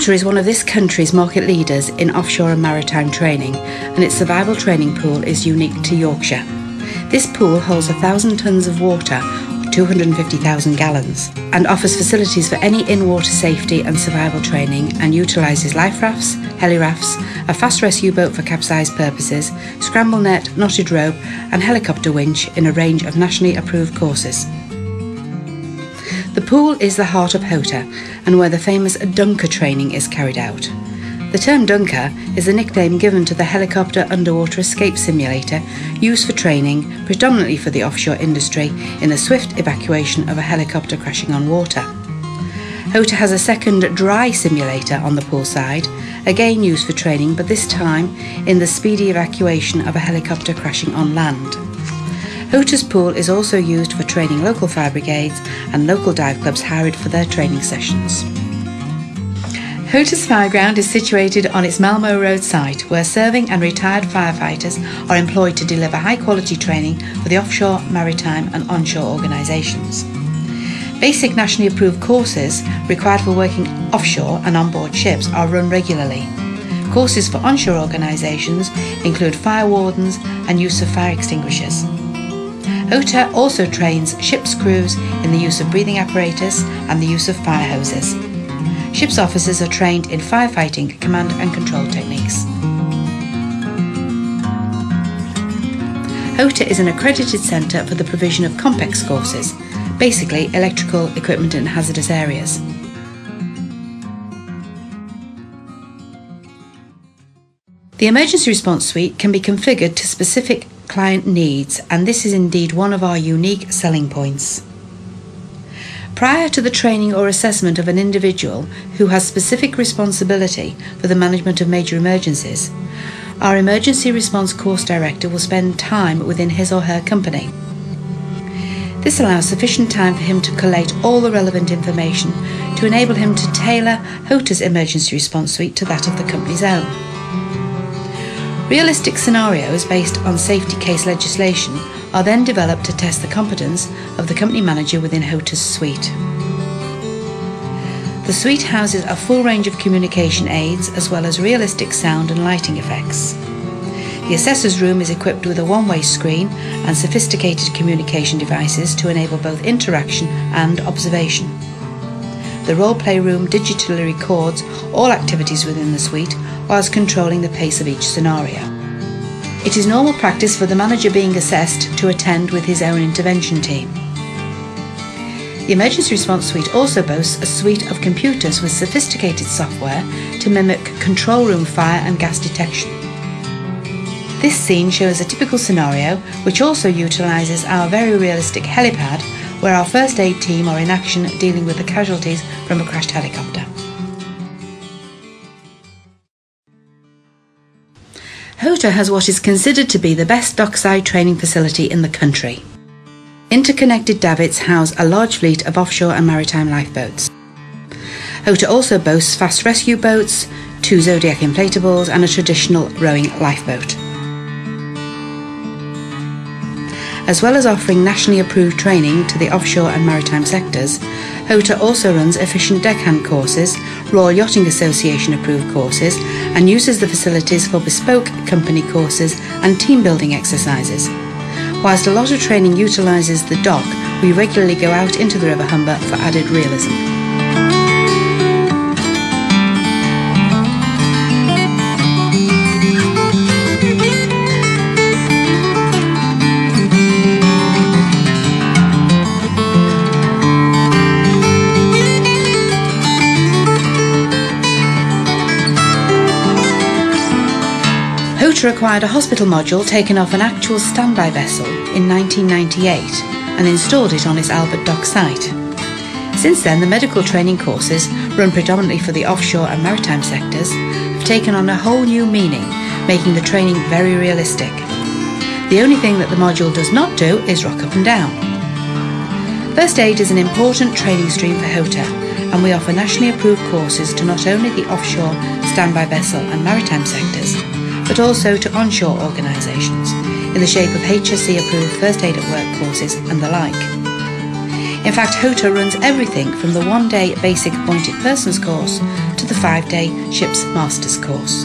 HOTA is one of this country's market leaders in offshore and maritime training, and its survival training pool is unique to Yorkshire. This pool holds 1,000 tonnes of water, or 250,000 gallons, and offers facilities for any in-water safety and survival training, and utilises life rafts, heli rafts, a fast rescue boat for capsize purposes, scramble net, knotted rope and helicopter winch in a range of nationally approved courses. The pool is the heart of HOTA and where the famous Dunker training is carried out. The term Dunker is the nickname given to the helicopter underwater escape simulator used for training, predominantly for the offshore industry, in the swift evacuation of a helicopter crashing on water. HOTA has a second dry simulator on the pool side, again used for training, but this time in the speedy evacuation of a helicopter crashing on land. HOTA's pool is also used for training local fire brigades and local dive clubs hired for their training sessions. HOTA's fireground is situated on its Malmo Road site, where serving and retired firefighters are employed to deliver high-quality training for the offshore, maritime and onshore organisations. Basic nationally approved courses required for working offshore and on board ships are run regularly. Courses for onshore organisations include fire wardens and use of fire extinguishers. HOTA also trains ship's crews in the use of breathing apparatus and the use of fire hoses. Ship's officers are trained in firefighting, command and control techniques. HOTA is an accredited centre for the provision of complex courses, basically electrical equipment in hazardous areas. The emergency response suite can be configured to specific client needs, and this is indeed one of our unique selling points. Prior to the training or assessment of an individual who has specific responsibility for the management of major emergencies, our emergency response course director will spend time within his or her company. This allows sufficient time for him to collate all the relevant information to enable him to tailor HOTA's emergency response suite to that of the company's own. Realistic scenarios based on safety case legislation are then developed to test the competence of the company manager within HOTA's suite. The suite houses a full range of communication aids as well as realistic sound and lighting effects. The assessor's room is equipped with a one-way screen and sophisticated communication devices to enable both interaction and observation. The role-play room digitally records all activities within the suite whilst controlling the pace of each scenario. It is normal practice for the manager being assessed to attend with his own intervention team. The emergency response suite also boasts a suite of computers with sophisticated software to mimic control room fire and gas detection. This scene shows a typical scenario which also utilises our very realistic helipad, where our first aid team are in action dealing with the casualties from a crashed helicopter. HOTA has what is considered to be the best dockside training facility in the country. Interconnected davits house a large fleet of offshore and maritime lifeboats. HOTA also boasts fast rescue boats, 2 Zodiac inflatables and a traditional rowing lifeboat. As well as offering nationally approved training to the offshore and maritime sectors, HOTA also runs efficient deckhand courses, Royal Yachting Association approved courses, and uses the facilities for bespoke company courses and team building exercises. Whilst a lot of training utilises the dock, we regularly go out into the River Humber for added realism. HOTA acquired a hospital module taken off an actual standby vessel in 1998 and installed it on its Albert Dock site. Since then, the medical training courses, run predominantly for the offshore and maritime sectors, have taken on a whole new meaning, making the training very realistic. The only thing that the module does not do is rock up and down. First aid is an important training stream for HOTA, and we offer nationally approved courses to not only the offshore, standby vessel and maritime sectors, but also to onshore organisations in the shape of HSE approved first aid at work courses and the like. In fact, HOTA runs everything from the 1-day Basic Appointed Persons course to the 5-day Ship's Masters course.